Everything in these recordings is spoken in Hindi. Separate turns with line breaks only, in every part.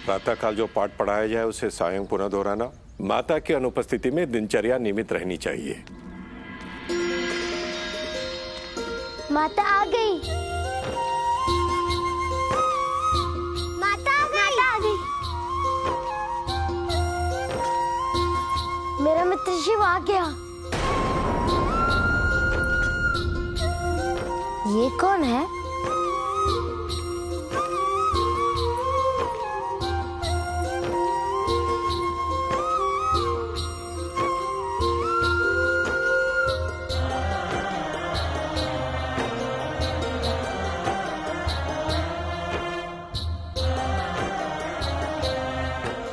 प्रातःकाल जो पाठ पढ़ाया जाए उसे सायं पुनः दोहराना। माता की अनुपस्थिति में दिनचर्या नियमित रहनी चाहिए।
माता आ गई। माता आ गई। माता आ गई। मेरा मित्र शिव आ गया। ये कौन है?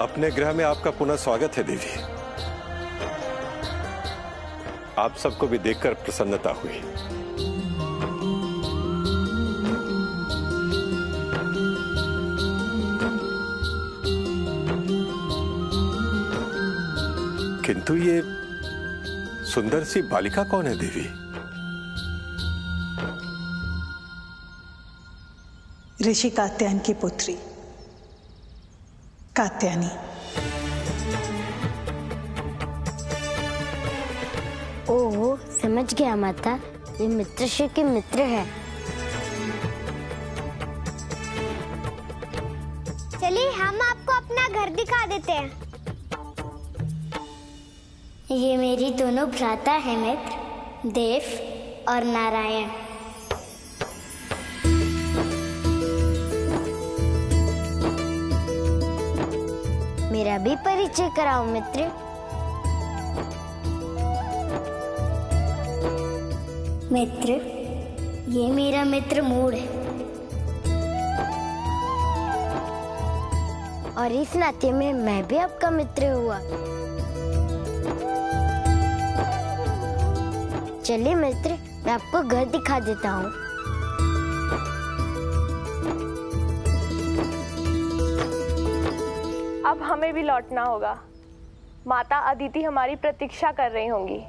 अपने गृह में आपका पुनः स्वागत है देवी। आप सबको भी देखकर प्रसन्नता हुई। किंतु ये सुंदर सी बालिका कौन है देवी?
ऋषि कात्यायन की पुत्री कात्यायनी।
ओह, समझ गया माता, ये मित्र शिव के मित्र है। चलिए हम आपको अपना घर दिखा देते हैं। ये मेरी दोनों भ्राता है मित्र, देव और नारायण। मेरा भी परिचय कराओ मित्र। मित्र, ये मेरा मित्र मूड है और इस नाते में मैं भी आपका मित्र हुआ। चलिए मित्र, मैं आपको घर दिखा देता हूँ।
अब हमें भी लौटना होगा। माता अदिति हमारी प्रतीक्षा कर रही होंगी।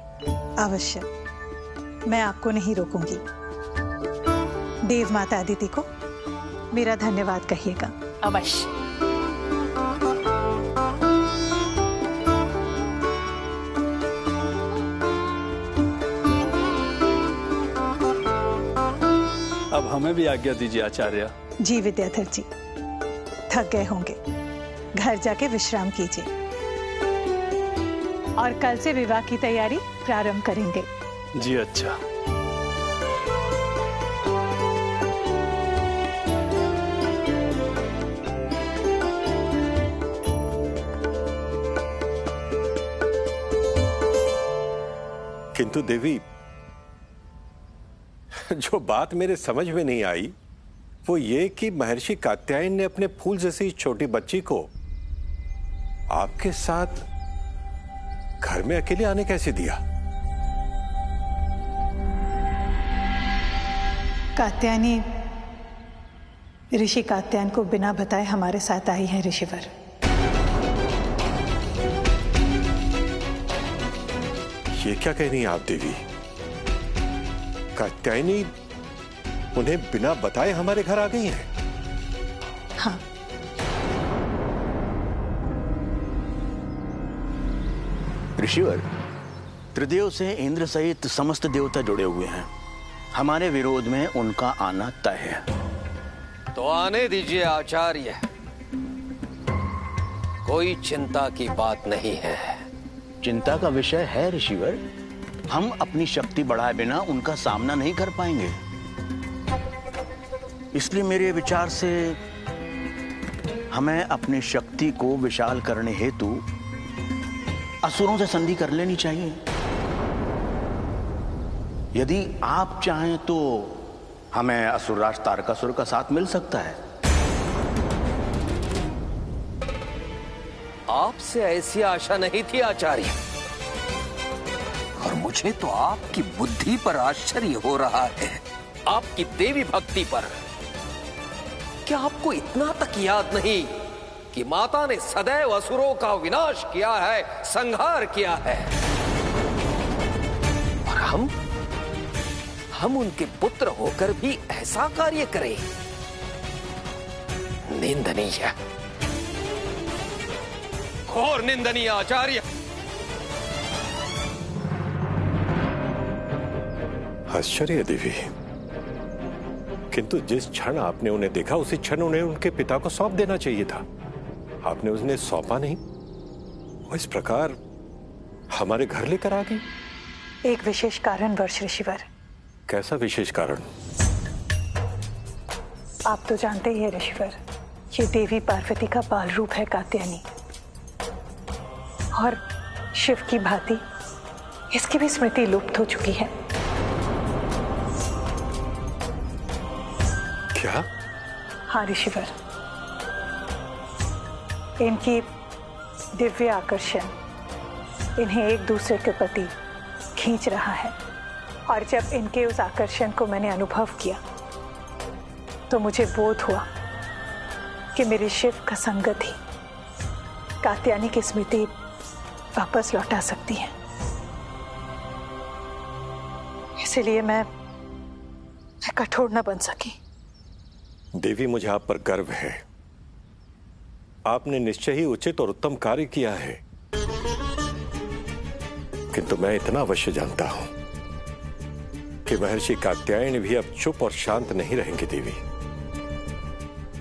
अवश्य, मैं आपको नहीं रोकूंगी। देव माता अदिति को मेरा धन्यवाद कहिएगा।
अवश्य।
अब हमें भी आज्ञा दीजिए आचार्य।
जी विद्याधर जी, थक गए होंगे, घर जाके विश्राम कीजिए और कल से विवाह की तैयारी प्रारंभ करेंगे।
जी अच्छा।
किंतु देवी, जो बात मेरे समझ में नहीं आई वो ये कि महर्षि कात्यायन ने अपने फूल जैसी छोटी बच्ची को आपके साथ घर में अकेले आने कैसे दिया?
कात्यायनी ऋषि कात्यायन को बिना बताए हमारे साथ आई है ऋषिवर।
ये क्या कह रही हैं आप देवी? कात्यायनी उन्हें बिना बताए हमारे घर आ गई हैं?
हाँ।
ऋषिवर, त्रिदेव से इंद्र सहित समस्त देवता जुड़े हुए हैं। हमारे विरोध में उनका आना तय है।
तो आने दीजिए आचार्य, कोई चिंता की बात नहीं है।
चिंता का विषय है ऋषिवर। हम अपनी शक्ति बढ़ाए बिना उनका सामना नहीं कर पाएंगे। इसलिए मेरे विचार से हमें अपनी शक्ति को विशाल करने हेतु असुरों से संधि कर लेनी चाहिए। यदि आप चाहें तो हमें असुरराज तारकासुर का साथ मिल सकता है।
आपसे ऐसी आशा नहीं थी आचार्य, और मुझे तो आपकी बुद्धि पर आश्चर्य हो रहा है, आपकी देवी भक्ति पर। क्या आपको इतना तक याद नहीं कि माता ने सदैव असुरों का विनाश किया है, संहार किया है, और हम उनके पुत्र होकर भी ऐसा कार्य करें? निंदनीय है। घोर निंदनीय आचार्य।
आश्चर्य देवी, किंतु जिस क्षण आपने उन्हें देखा उसी क्षण उन्हें उनके पिता को सौंप देना चाहिए था। आपने उन्हें सौंपा नहीं, वो इस प्रकार हमारे घर लेकर आ गई।
एक विशेष कारणवश ऋषिवर।
कैसा विशेष कारण?
आप तो जानते ही है ऋषिवर, ये देवी पार्वती का बाल रूप है कात्यायनी, और शिव की भांति इसकी भी स्मृति लुप्त हो चुकी है।
क्या?
हाँ ऋषिवर, इनकी दिव्य आकर्षण इन्हें एक दूसरे के प्रति खींच रहा है, और जब इनके उस आकर्षण को मैंने अनुभव किया तो मुझे बोध हुआ कि मेरे शिव का संगत ही कात्यायनी की स्मृति वापस लौटा सकती है। इसलिए मैं कठोर न बन सकी।
देवी, मुझे आप पर गर्व है। आपने निश्चय ही उचित और उत्तम कार्य किया है, किंतु मैं इतना अवश्य जानता हूं कि महर्षि कात्यायन भी अब चुप और शांत नहीं रहेंगे देवी।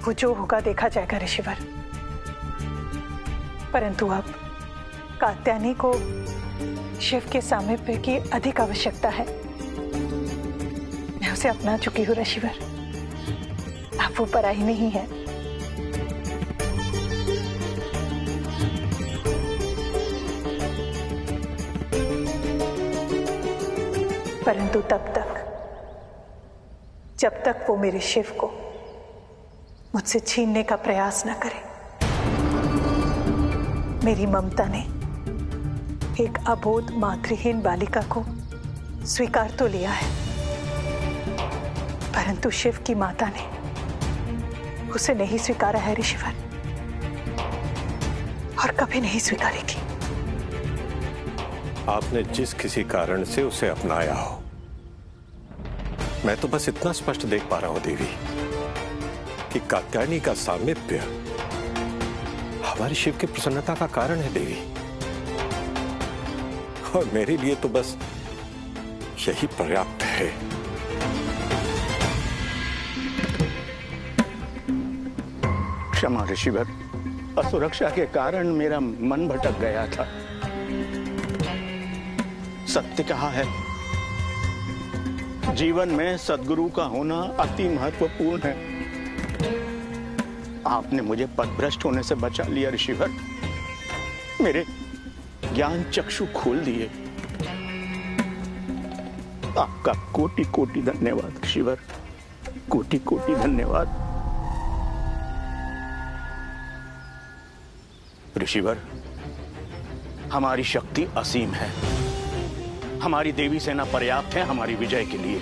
वो जो होगा देखा जाएगा ऋषिवर, परंतु अब कात्यायनी को शिव के सामीप्य की अधिक आवश्यकता है। मैं उसे अपना चुकी हूँ ऋषिवर, अब वो पराई नहीं है। परंतु तब तक, जब तक वो मेरे शिव को मुझसे छीनने का प्रयास न करे। मेरी ममता ने एक अबोध मातृहीन बालिका को स्वीकार तो लिया है, परंतु शिव की माता ने उसे नहीं स्वीकारा है ऋषिवर, और कभी नहीं स्वीकारेगी।
आपने जिस किसी कारण से उसे अपनाया हो, मैं तो बस इतना स्पष्ट देख पा रहा हूं देवी कि कात्यायनी का सामीप्य हमारे शिव की प्रसन्नता का कारण है देवी, और मेरे लिए तो बस यही पर्याप्त है।
क्षमा ऋषिवर, असुरक्षा के कारण मेरा मन भटक गया था। सत्य कहा है, जीवन में सद्गुरु का होना अति महत्वपूर्ण है। आपने मुझे पथभ्रष्ट होने से बचा लिया ऋषिवर, मेरे ज्ञान चक्षु खोल दिए। आपका कोटि कोटि धन्यवाद ऋषिवर, कोटि कोटि धन्यवाद। ऋषिवर, हमारी शक्ति असीम है, हमारी देवी सेना पर्याप्त है हमारी विजय के लिए।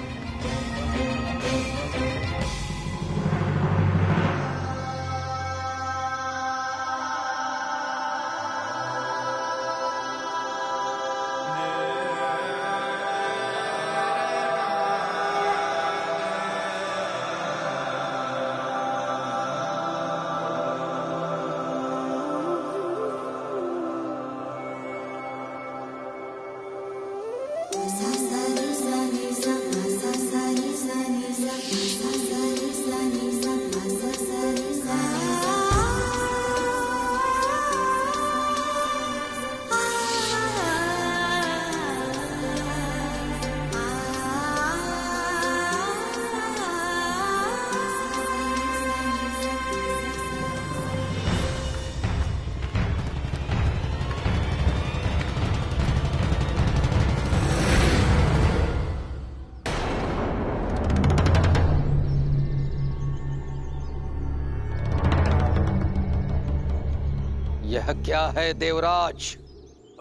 यह क्या है देवराज?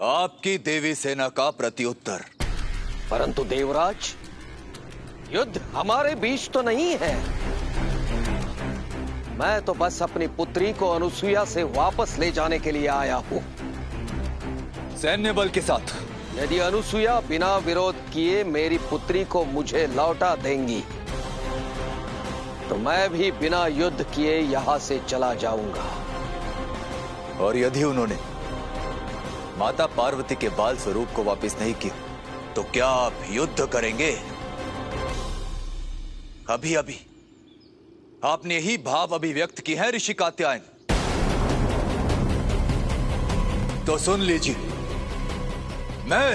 आपकी देवी सेना का प्रत्युत्तर।
परंतु देवराज, युद्ध हमारे बीच तो नहीं है। मैं तो बस अपनी पुत्री को अनुसुईया से वापस ले जाने के लिए आया हूं।
सैन्य बल के साथ।
यदि अनुसुईया बिना विरोध किए मेरी पुत्री को मुझे लौटा देंगी तो मैं भी बिना युद्ध किए यहां से चला जाऊंगा।
और यदि उन्होंने माता पार्वती के बाल स्वरूप को वापस नहीं किया तो क्या आप युद्ध करेंगे? अभी अभी आपने ही भाव अभिव्यक्त की है ऋषि कात्यायन। तो सुन लीजिए, मैं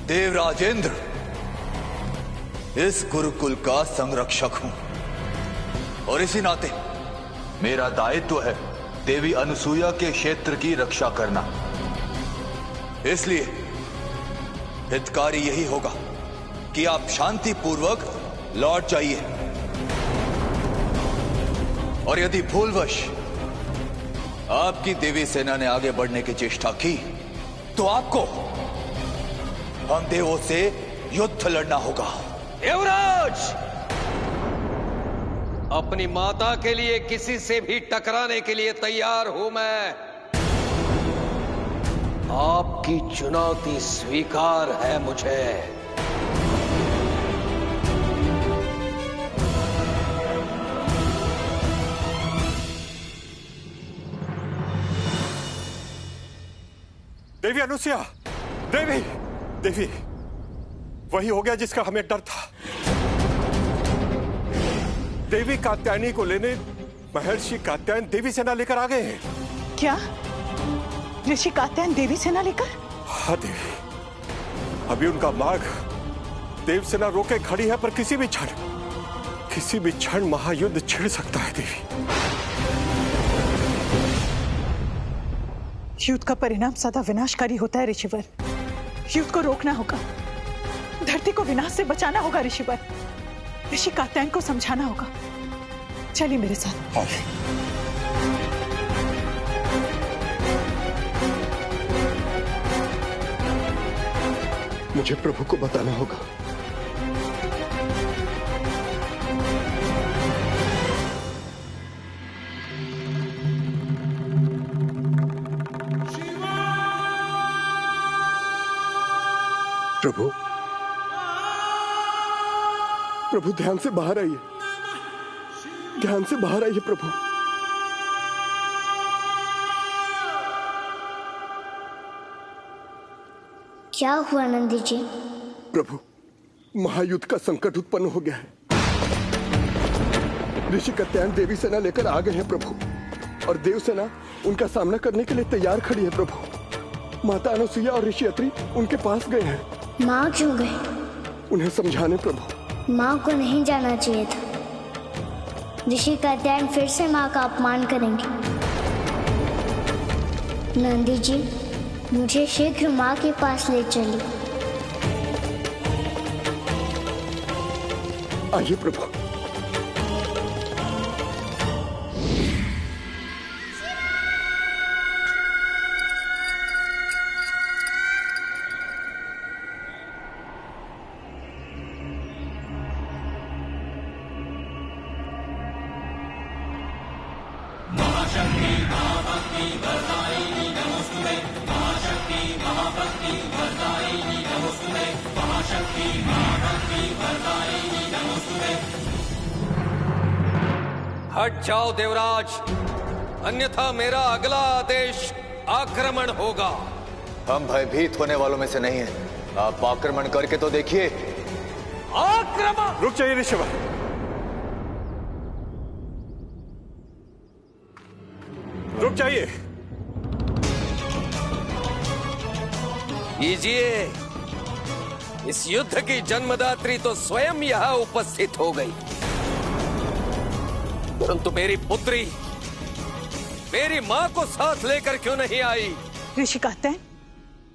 देवराजेंद्र इस गुरुकुल का संरक्षक हूं और इसी नाते मेरा दायित्व है देवी अनुसूया के क्षेत्र की रक्षा करना। इसलिए हितकारी यही होगा कि आप शांतिपूर्वक लौट जाइए और यदि भूलवश आपकी देवी सेना ने आगे बढ़ने की चेष्टा की तो आपको हम देवों से युद्ध लड़ना होगा।
देवराज, अपनी माता के लिए किसी से भी टकराने के लिए तैयार हूं मैं। आपकी चुनौती स्वीकार है मुझे।
देवी अनुसूया, देवी देवी, वही हो गया जिसका हमें डर था। देवी कात्यायनी को लेने महर्षि कात्यायन देवी सेना लेकर आ गए हैं।
क्या ऋषि कात्यायन देवी सेना लेकर?
हाँ देवी, अभी उनका मार्ग देव सेना रोके खड़ी है, पर किसी भी क्षण महायुद्ध छिड़ सकता है देवी।
युद्ध का परिणाम सदा विनाशकारी होता है ऋषिवर। युद्ध को रोकना होगा, धरती को विनाश से बचाना होगा ऋषिवर। ऋषि कात्यायन को समझाना होगा। चलिए मेरे साथ।
मुझे प्रभु को बताना होगा। प्रभु, प्रभु ध्यान से बाहर आइए, ध्यान से बाहर आइए प्रभु।
क्या हुआ नंदी जी?
प्रभु, महायुद्ध का संकट उत्पन्न हो गया है। ऋषि कात्यायन देवी सेना लेकर आ गए हैं प्रभु, और देव सेना उनका सामना करने के लिए तैयार खड़ी है प्रभु। माता अनुसूया और ऋषि अत्रि उनके पास गए हैं।
माँ क्यों गए?
उन्हें समझाने प्रभु।
माँ को नहीं जाना चाहिए था। ऋषि कात्यायन फिर से माँ का अपमान करेंगे। नंदी जी, मुझे शीघ्र माँ के पास ले चलिए।
आइए प्रभु।
हट जाओ देवराज, अन्यथा मेरा अगला आदेश आक्रमण होगा।
हम भयभीत होने वालों में से नहीं हैं। आप आक्रमण करके तो देखिए।
आक्रमण!
रुक जाइए ऋषिवर। रुक जाइए।
कीजिए। इस युद्ध की जन्मदात्री तो स्वयं यहां उपस्थित हो गई, परंतु मेरी पुत्री, मेरी मां को साथ लेकर क्यों नहीं आई?
ऋषि कात्यायन,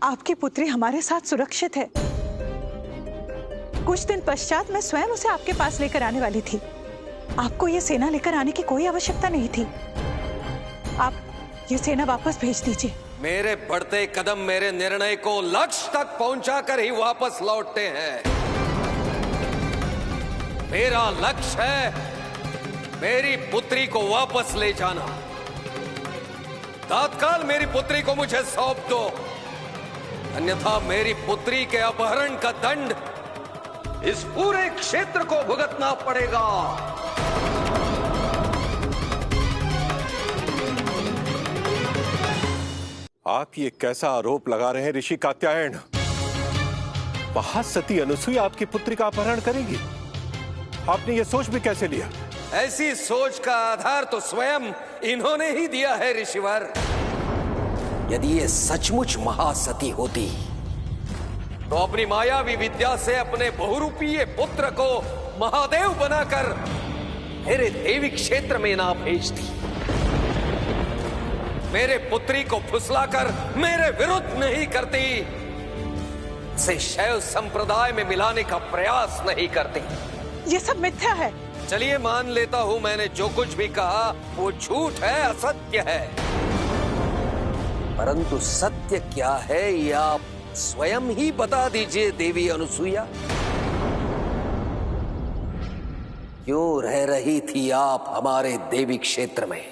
आपकी पुत्री हमारे साथ सुरक्षित है। कुछ दिन पश्चात मैं स्वयं उसे आपके पास लेकर आने वाली थी। आपको ये सेना लेकर आने की कोई आवश्यकता नहीं थी। आप ये सेना वापस भेज दीजिए।
मेरे बढ़ते कदम मेरे निर्णय को लक्ष्य तक पहुंचाकर ही वापस लौटते हैं। मेरा लक्ष्य है मेरी पुत्री को वापस ले जाना। तत्काल मेरी पुत्री को मुझे सौंप दो, अन्यथा मेरी पुत्री के अपहरण का दंड इस पूरे क्षेत्र को भुगतना पड़ेगा।
आप ये कैसा आरोप लगा रहे हैं ऋषि कात्यायन? महासती अनसुईया आपकी पुत्री का अपहरण करेगी? आपने ये सोच भी कैसे लिया?
ऐसी सोच का आधार तो स्वयं इन्होंने ही दिया है ऋषिवर। यदि ये सचमुच महासती होती तो अपनी मायावी विद्या से अपने बहुरूपीय पुत्र को महादेव बनाकर मेरे देवी क्षेत्र में ना भेजती, मेरे पुत्री को फुसलाकर मेरे विरुद्ध नहीं करती, से शैव संप्रदाय में मिलाने का प्रयास नहीं करती।
ये सब मिथ्या है।
चलिए मान लेता हूं मैंने जो कुछ भी कहा वो झूठ है, असत्य है, परंतु सत्य क्या है ये आप स्वयं ही बता दीजिए देवी अनसुईया। क्यों रह रही थी आप हमारे देवी क्षेत्र में?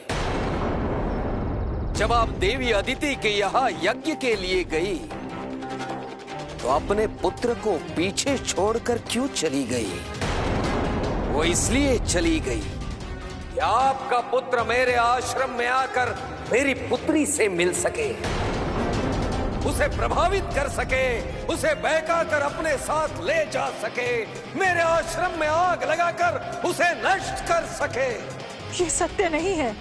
जब आप देवी अदिति के यहाँ यज्ञ के लिए गई तो अपने पुत्र को पीछे छोड़कर क्यों चली गई? वो इसलिए चली गई कि आपका पुत्र मेरे आश्रम में आकर मेरी पुत्री से मिल सके, उसे प्रभावित कर सके, उसे बहका कर अपने साथ ले जा सके, मेरे आश्रम में आग लगाकर उसे नष्ट कर सके।
ये सत्य नहीं है।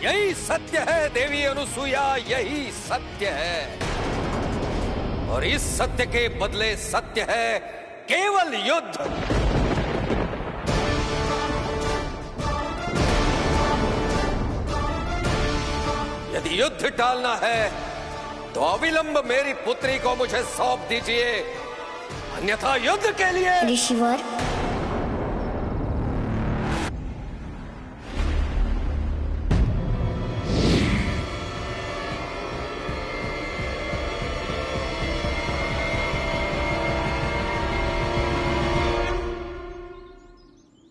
यही सत्य है देवी अनसुईया, यही सत्य है। और इस सत्य के बदले सत्य है केवल युद्ध। यदि युद्ध टालना है तो अविलंब मेरी पुत्री को मुझे सौंप दीजिए, अन्यथा युद्ध के लिए।
ऋषिवर,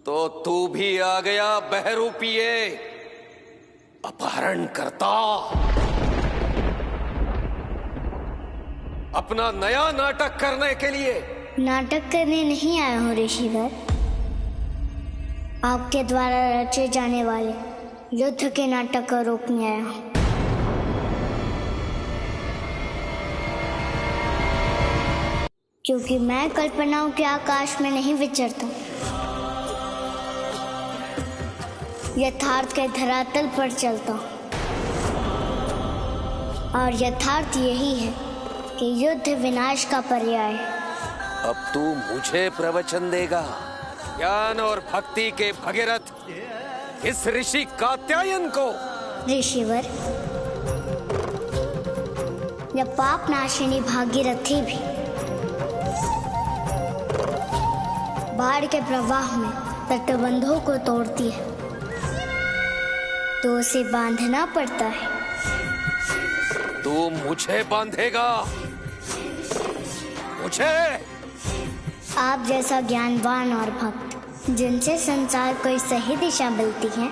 तो तू भी आ गया बहरूपीय अपहरण करता। अपना नया नाटक करने के लिए?
नाटक करने नहीं आया हूँ ऋषिवर, आपके द्वारा रचे जाने वाले युद्ध के नाटक को रोकने आया हूँ। क्योंकि मैं कल्पनाओं के आकाश में नहीं विचरता, यथार्थ के धरातल पर चलता हूँ। और यथार्थ यही है कि युद्ध विनाश का पर्याय है।
अब तू मुझे प्रवचन देगा? ज्ञान और भक्ति के भगीरथ इस ऋषि कात्यायन को?
ऋषिवर, जब पाप नाशिनी भागीरथी भी बाढ़ के प्रवाह में तटबंधों को तोड़ती है तो उसे बांधना पड़ता है।
तू मुझे बांधेगा? मुझे?
आप जैसा ज्ञानवान और भक्त जिनसे संसार को सही दिशा मिलती है,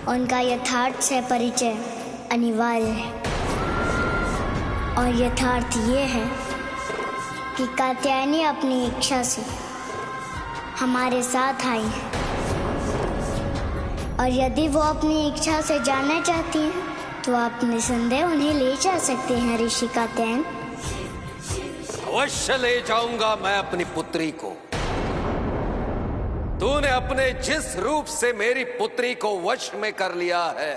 उनका यथार्थ से परिचय अनिवार्य है। और यथार्थ ये है कि कात्यायनी अपनी इच्छा से हमारे साथ आई है, और यदि वो अपनी इच्छा से जाना चाहती हैं तो आप निसंदेह उन्हें ले जा सकते हैं ऋषि कात्यायन।
अवश्य ले जाऊंगा मैं अपनी पुत्री को। तूने अपने जिस रूप से मेरी पुत्री को वश में कर लिया है,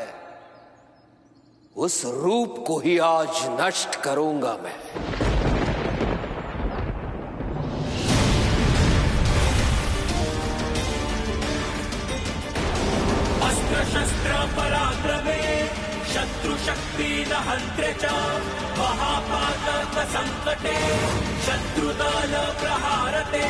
उस रूप को ही आज नष्ट करूंगा मैं।
अस्त्र शस्त्र पराक्रमे शत्रु शक्ति दहन्त्रे च महापातक संकटे शत्रुदल प्रहारते।